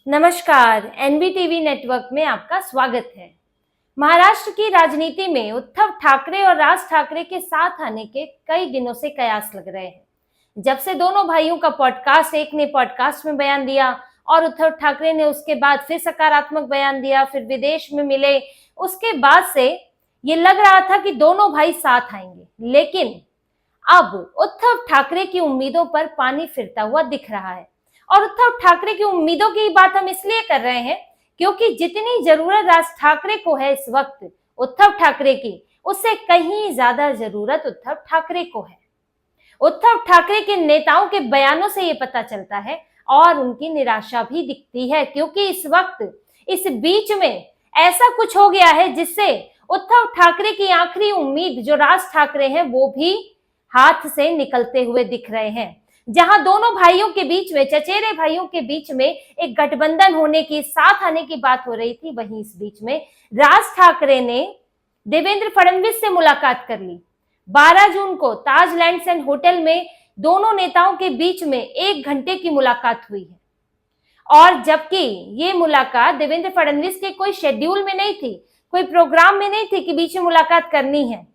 नमस्कार, एनबीटीवी नेटवर्क में आपका स्वागत है। महाराष्ट्र की राजनीति में उद्धव ठाकरे और राज ठाकरे के साथ आने के कई दिनों से कयास लग रहे हैं। जब से दोनों भाइयों का पॉडकास्ट, एक ने पॉडकास्ट में बयान दिया और उद्धव ठाकरे ने उसके बाद फिर सकारात्मक बयान दिया, फिर विदेश में मिले, उसके बाद से ये लग रहा था कि दोनों भाई साथ आएंगे। लेकिन अब उद्धव ठाकरे की उम्मीदों पर पानी फिरता हुआ दिख रहा है। और उद्धव ठाकरे की उम्मीदों की बात हम इसलिए कर रहे हैं क्योंकि जितनी जरूरत राज ठाकरे को है इस वक्त उद्धव ठाकरे की, उससे कहीं ज्यादा जरूरत उद्धव ठाकरे को है। उद्धव ठाकरे के नेताओं के बयानों से ये पता चलता है और उनकी निराशा भी दिखती है, क्योंकि इस वक्त इस बीच में ऐसा कुछ हो गया है जिससे उद्धव ठाकरे की आखिरी उम्मीद जो राज ठाकरे हैं वो भी हाथ से निकलते हुए दिख रहे हैं। जहां दोनों भाइयों के बीच में, चचेरे भाइयों के बीच में एक गठबंधन होने की, साथ आने की बात हो रही थी, वहीं इस बीच में राज ठाकरे ने देवेंद्र फडणवीस से मुलाकात कर ली। 12 जून को ताज लैंड्स एंड होटल में दोनों नेताओं के बीच में 1 घंटे की मुलाकात हुई है। और जबकि ये मुलाकात देवेंद्र फडणवीस के कोई शेड्यूल में नहीं थी, कोई प्रोग्राम में नहीं थी कि बीच में मुलाकात करनी है,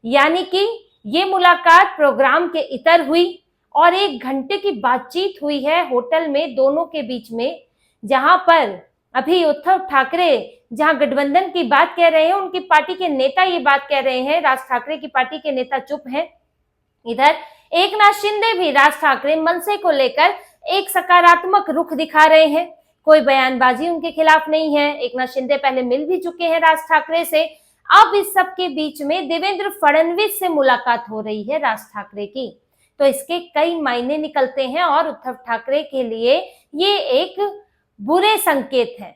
यानी कि ये मुलाकात प्रोग्राम के इतर हुई और 1 घंटे की बातचीत हुई है होटल में दोनों के बीच में। जहां पर अभी उद्धव ठाकरे जहां गठबंधन की बात कह रहे हैं, उनकी पार्टी के नेता ये बात कह रहे हैं, राज ठाकरे की पार्टी के नेता चुप हैं। इधर एकनाथ शिंदे भी राज ठाकरे मनसे को लेकर एक सकारात्मक रुख दिखा रहे हैं। कोई बयानबाजी उनके खिलाफ नहीं है। एकनाथ शिंदे पहले मिल भी चुके हैं राज ठाकरे से। अब इस सब के बीच में देवेंद्र फडणवीस से मुलाकात हो रही है राज ठाकरे की, तो इसके कई मायने निकलते हैं और उद्धव ठाकरे के लिए ये एक बुरे संकेत है।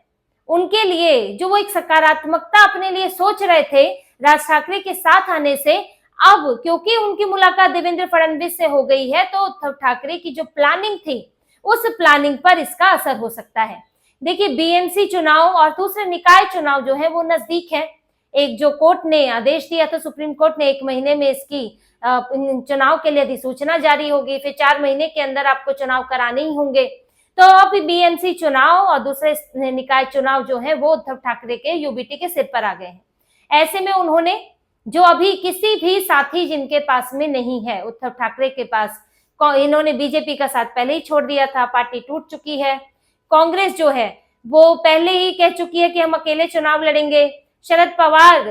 उनके लिए जो वो एक सकारात्मकता अपने लिए सोच रहे थे राज ठाकरे के साथ आने से, अब क्योंकि उनकी मुलाकात देवेंद्र फडणवीस से हो गई है, तो उद्धव ठाकरे की जो प्लानिंग थी उस प्लानिंग पर इसका असर हो सकता है। देखिए, बीएमसी चुनाव और दूसरे निकाय चुनाव जो है वो नजदीक है। एक जो कोर्ट ने आदेश दिया था, सुप्रीम कोर्ट ने 1 महीने में इसकी चुनाव के लिए अधिसूचना जारी होगी, फिर 4 महीने के अंदर आपको चुनाव कराने ही होंगे। तो अब बीएमसी चुनाव और दूसरे निकाय चुनाव जो है वो उद्धव ठाकरे के यूबीटी के सिर पर आ गए हैं। ऐसे में उन्होंने जो अभी किसी भी साथी जिनके पास में नहीं है उद्धव ठाकरे के पास, इन्होंने बीजेपी का साथ पहले ही छोड़ दिया था, पार्टी टूट चुकी है। कांग्रेस जो है वो पहले ही कह चुकी है कि हम अकेले चुनाव लड़ेंगे। शरद पवार,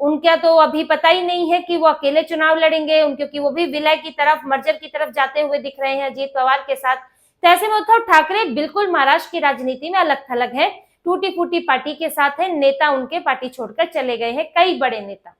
उनका तो अभी पता ही नहीं है कि वो अकेले चुनाव लड़ेंगे, क्योंकि वो भी विलय की तरफ, मर्जर की तरफ जाते हुए दिख रहे हैं अजीत पवार के साथ। तो ऐसे में उद्धव ठाकरे बिल्कुल महाराष्ट्र की राजनीति में अलग थलग है, टूटी फूटी पार्टी के साथ है। नेता उनके पार्टी छोड़कर चले गए हैं, कई बड़े नेता।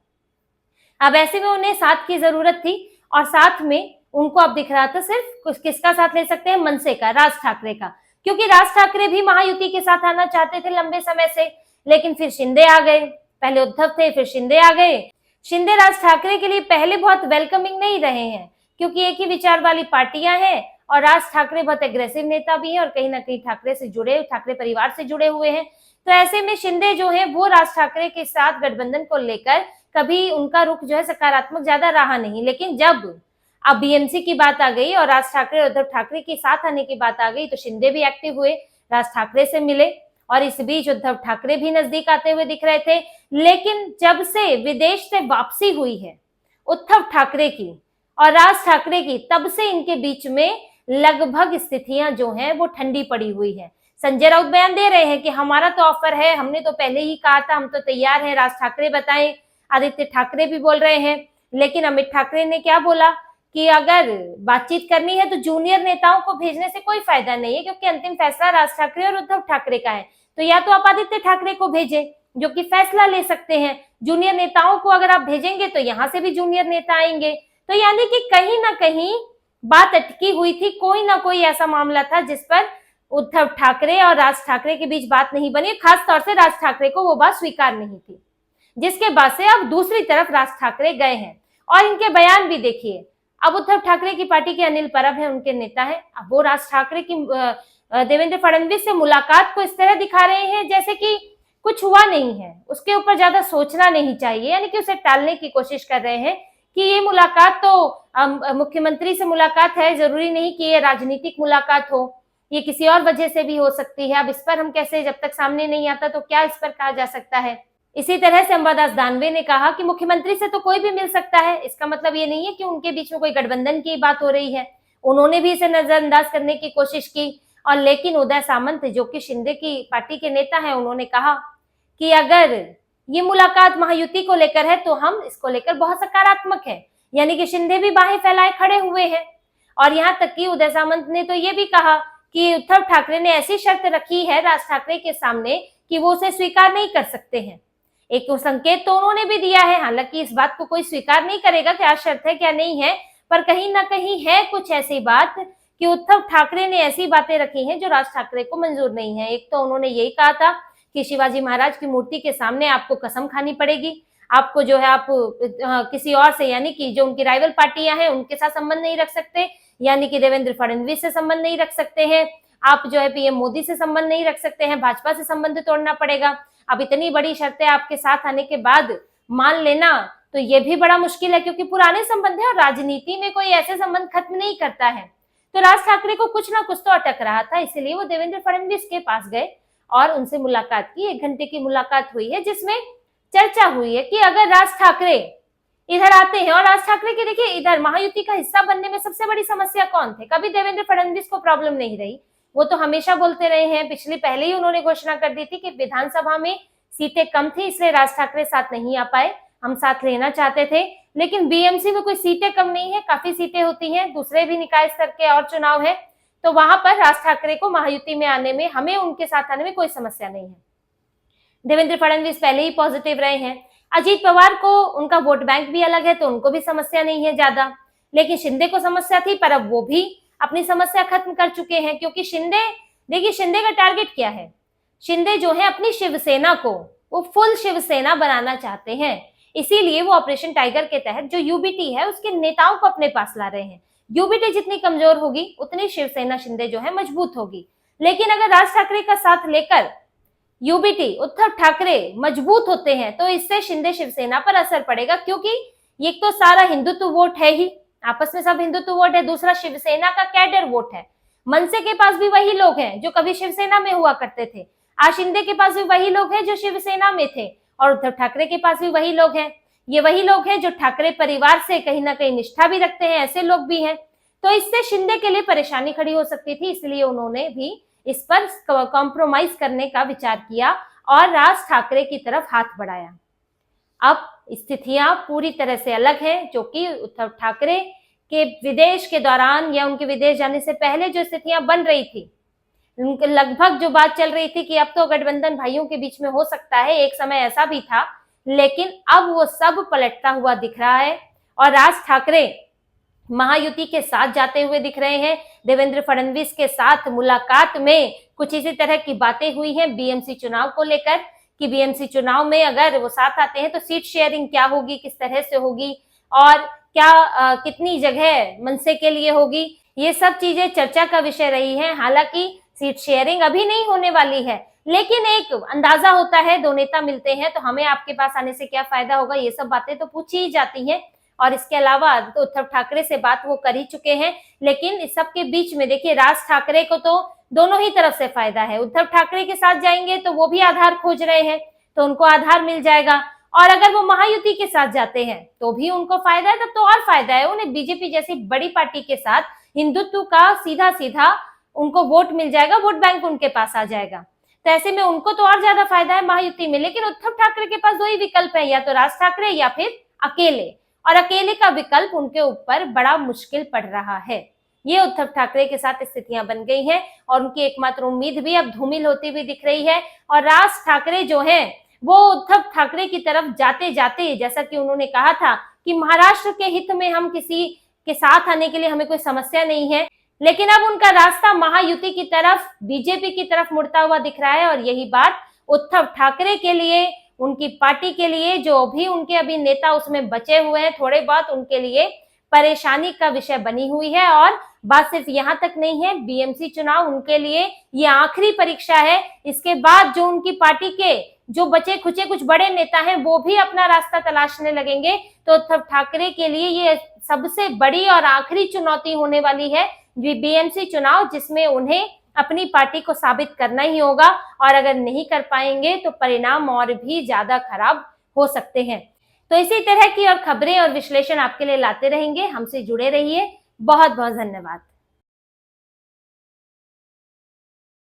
अब ऐसे में उन्हें साथ की जरूरत थी और साथ में उनको अब दिख रहा था सिर्फ किसका साथ ले सकते हैं, मनसे का, राज ठाकरे का, क्योंकि राज ठाकरे भी महायुति के साथ आना चाहते थे लंबे समय से। लेकिन फिर शिंदे आ गए, पहले उद्धव थे फिर शिंदे आ गए। शिंदे राज ठाकरे के लिए पहले बहुत वेलकमिंग नहीं रहे हैं, क्योंकि एक ही विचार वाली पार्टियां हैं और राज ठाकरे बहुत एग्रेसिव नेता भी हैं और कहीं ना कहीं ठाकरे से जुड़े, ठाकरे परिवार से जुड़े हुए हैं। तो ऐसे में शिंदे जो है वो राज ठाकरे के साथ गठबंधन को लेकर कभी उनका रुख जो है सकारात्मक ज्यादा रहा नहीं। लेकिन जब अब बीएमसी की बात आ गई और राज ठाकरे और उद्धव ठाकरे के साथ आने की बात आ गई, तो शिंदे भी एक्टिव हुए, राज ठाकरे से मिले और इस बीच उद्धव ठाकरे भी नजदीक आते हुए दिख रहे थे। लेकिन जब से विदेश से वापसी हुई है उद्धव ठाकरे की और राज ठाकरे की, तब से इनके बीच में लगभग स्थितियां जो हैं वो ठंडी पड़ी हुई है। संजय राउत बयान दे रहे हैं कि हमारा तो ऑफर है, हमने तो पहले ही कहा था, हम तो तैयार हैं, राज ठाकरे बताएं। आदित्य ठाकरे भी बोल रहे हैं। लेकिन अमित ठाकरे ने क्या बोला कि अगर बातचीत करनी है तो जूनियर नेताओं को भेजने से कोई फायदा नहीं है, क्योंकि अंतिम फैसला राज ठाकरे और उद्धव ठाकरे का है। तो या तो आप आदित्य ठाकरे को भेजें जो कि फैसला ले सकते हैं। जूनियर नेताओं को अगर आप भेजेंगे तो यहाँ से भी जूनियर नेता आएंगे। तो यानी कि कहीं ना कहीं बात अटकी हुई थी, कोई ना कोई ऐसा मामला था जिस पर उद्धव ठाकरे और राज ठाकरे के बीच बात नहीं बनी। खास तौर से राज ठाकरे को वो बात स्वीकार नहीं थी, जिसके बाद से अब दूसरी तरफ राज ठाकरे गए हैं और इनके बयान भी देखिए। अब उद्धव ठाकरे की पार्टी के अनिल परब है, उनके नेता है, अब वो राज ठाकरे की देवेंद्र फडणवीस से मुलाकात को इस तरह दिखा रहे हैं जैसे कि कुछ हुआ नहीं है, उसके ऊपर ज्यादा सोचना नहीं चाहिए, यानी कि उसे टालने की कोशिश कर रहे हैं कि ये मुलाकात तो मुख्यमंत्री से मुलाकात है, जरूरी नहीं कि ये राजनीतिक मुलाकात हो। ये किसी और वजह से भी हो सकती है। अब इस पर हम कैसे, जब तक सामने नहीं आता तो क्या इस पर कहा जा सकता है। इसी तरह से अंबादास दानवे ने कहा कि मुख्यमंत्री से तो कोई भी मिल सकता है, इसका मतलब ये नहीं है कि उनके बीच में कोई गठबंधन की बात हो रही है। उन्होंने भी इसे नजरअंदाज करने की कोशिश की। और लेकिन उदय सामंत, जो कि शिंदे की पार्टी के नेता हैं, उन्होंने कहा कि अगर ये मुलाकात महायुति को लेकर है तो हम इसको लेकर बहुत सकारात्मक हैं। यानी कि शिंदे भी बाहें फैलाए खड़े हुए हैं। और यहाँ तक कि उदय सामंत ने तो ये भी कहा कि उद्धव ठाकरे ने ऐसी शर्त रखी है राज ठाकरे के सामने कि वो उसे स्वीकार नहीं कर सकते हैं। एक संकेत तो उन्होंने भी दिया है, हालांकि इस बात को कोई स्वीकार नहीं करेगा क्या शर्त है क्या नहीं है, पर कहीं ना कहीं है कुछ ऐसी बात कि उद्धव ठाकरे ने ऐसी बातें रखी हैं जो राज ठाकरे को मंजूर नहीं है। एक तो उन्होंने यही कहा था कि शिवाजी महाराज की मूर्ति के सामने आपको कसम खानी पड़ेगी, आपको जो है आप किसी और से, यानी कि जो उनकी राइवल पार्टियां हैं उनके साथ संबंध नहीं रख सकते, यानी कि देवेंद्र फडणवीस से संबंध नहीं रख सकते हैं, आप जो है पीएम मोदी से संबंध नहीं रख सकते हैं, भाजपा से संबंध तोड़ना पड़ेगा। अब इतनी बड़ी शर्तें आपके साथ आने के बाद मान लेना तो ये भी बड़ा मुश्किल है, क्योंकि पुराने संबंध है और राजनीति में कोई ऐसे संबंध खत्म नहीं करता है। तो राज ठाकरे को कुछ ना कुछ तो अटक रहा था, इसलिए वो देवेंद्र फडणवीस के पास गए और उनसे मुलाकात की। 1 घंटे की मुलाकात हुई है जिसमें चर्चा हुई है कि अगर राज ठाकरे इधर आते हैं, और राज ठाकरे के देखिए इधर महायुति का हिस्सा बनने में सबसे बड़ी समस्या कौन थे, कभी देवेंद्र फडणवीस को प्रॉब्लम नहीं रही, वो तो हमेशा बोलते रहे हैं। पहले ही उन्होंने घोषणा कर दी थी कि विधानसभा में सीटें कम थी इसलिए राज ठाकरे साथ नहीं आ पाए, हम साथ लेना चाहते थे। लेकिन बीएमसी में कोई सीटें कम नहीं है, काफी सीटें होती हैं, दूसरे भी निकाय स्तर के और चुनाव है, तो वहां पर राज ठाकरे को महायुति में आने में, हमें उनके साथ आने में कोई समस्या नहीं है। देवेंद्र फडणवीस पहले ही पॉजिटिव रहे हैं। अजीत पवार को उनका वोट बैंक भी अलग है तो उनको भी समस्या नहीं है ज्यादा, लेकिन शिंदे को समस्या थी, पर अब वो भी अपनी समस्या खत्म कर चुके हैं। क्योंकि शिंदे, देखिए शिंदे का टारगेट क्या है, शिंदे जो है अपनी शिवसेना को वो फुल शिवसेना बनाना चाहते हैं, इसीलिए वो ऑपरेशन टाइगर के तहत जो यूबीटी है उसके नेताओं को अपने पास ला रहे हैं। यूबीटी जितनी कमजोर होगी उतनी शिवसेना शिंदे जो है मजबूत होगी। लेकिन अगर राज ठाकरे का साथ लेकर यूबीटी उद्धव ठाकरे मजबूत होते हैं तो इससे शिंदे शिवसेना पर असर पड़ेगा, क्योंकि एक तो सारा हिंदुत्व वोट है ही, आपस में सब हिंदुत्व वोट है, दूसरा शिवसेना का कैडर वोट है। मनसे के पास भी वही लोग हैं जो कभी शिवसेना में हुआ करते थे, आज शिंदे के पास भी वही लोग हैं जो शिवसेना में थे, और उद्धव ठाकरे के पास भी वही लोग हैं। ये वही लोग हैं जो ठाकरे परिवार से कहीं ना कहीं निष्ठा भी रखते हैं, ऐसे लोग भी हैं। तो इससे शिंदे के लिए परेशानी खड़ी हो सकती थी, इसलिए उन्होंने भी इस पर कॉम्प्रोमाइज करने का विचार किया और राज ठाकरे की तरफ हाथ बढ़ाया। अब स्थितियां पूरी तरह से अलग हैं, जो कि उद्धव ठाकरे के विदेश के दौरान या उनके विदेश जाने से पहले जो स्थितियां बन रही थी, लगभग जो बात चल रही थी कि अब तो गठबंधन भाइयों के बीच में हो सकता है, एक समय ऐसा भी था, लेकिन अब वो सब पलटता हुआ दिख रहा है और राज ठाकरे महायुति के साथ जाते हुए दिख रहे हैं। देवेंद्र फडणवीस के साथ मुलाकात में कुछ इसी तरह की बातें हुई हैं बीएमसी चुनाव को लेकर, कि बीएमसी चुनाव में अगर वो साथ आते हैं तो सीट शेयरिंग क्या होगी, किस तरह से होगी, और क्या कितनी जगह मनसे के लिए होगी, ये सब चीजें चर्चा का विषय रही है। हालांकि सीट शेयरिंग अभी नहीं होने वाली है, लेकिन एक अंदाजा होता है, दो नेता मिलते हैं तो हमें आपके पास आने से क्या फायदा होगा, ये सब बातें तो पूछी ही जाती हैं। और इसके अलावा तो उद्धव ठाकरे से बात वो कर ही चुके हैं, लेकिन इस सब के बीच में देखिए राज ठाकरे को तो दोनों ही तरफ से फायदा है। उद्धव ठाकरे के साथ जाएंगे तो वो भी आधार खोज रहे हैं, तो उनको आधार मिल जाएगा, और अगर वो महायुति के साथ जाते हैं तो भी उनको फायदा है, तब तो और फायदा है। उन्हें बीजेपी जैसी बड़ी पार्टी के साथ हिंदुत्व का सीधा सीधा उनको वोट मिल जाएगा, वोट बैंक उनके पास आ जाएगा, तो ऐसे में उनको तो और ज्यादा फायदा है महायुति में। लेकिन उद्धव ठाकरे के पास दो ही विकल्प है, या तो राज ठाकरे या फिर अकेले, और अकेले का विकल्प उनके ऊपर बड़ा मुश्किल पड़ रहा है। ये उद्धव ठाकरे के साथ स्थितियां बन गई हैं और उनकी एकमात्र उम्मीद भी अब धूमिल होती हुई दिख रही है। और राज ठाकरे जो हैं वो उद्धव ठाकरे की तरफ जाते जाते, जैसा कि उन्होंने कहा था कि महाराष्ट्र के हित में हम किसी के साथ आने के लिए हमें कोई समस्या नहीं है, लेकिन अब उनका रास्ता महायुति की तरफ, बीजेपी की तरफ मुड़ता हुआ दिख रहा है। और यही बात उद्धव ठाकरे के लिए, उनकी पार्टी के लिए, जो भी उनके अभी नेता उसमें बचे हुए हैं थोड़े बहुत, उनके लिए परेशानी का विषय बनी हुई है। और बात सिर्फ यहाँ तक नहीं है, बीएमसी चुनाव उनके लिए ये आखिरी परीक्षा है। इसके बाद जो उनकी पार्टी के जो बचे खुचे कुछ बड़े नेता हैं वो भी अपना रास्ता तलाशने लगेंगे, तो उद्धव ठाकरे के लिए ये सबसे बड़ी और आखिरी चुनौती होने वाली है बीएमसी चुनाव, जिसमें उन्हें अपनी पार्टी को साबित करना ही होगा और अगर नहीं कर पाएंगे तो परिणाम और भी ज्यादा खराब हो सकते हैं। तो इसी तरह की और खबरें और विश्लेषण आपके लिए लाते रहेंगे। हमसे जुड़े रहिए। बहुत बहुत धन्यवाद।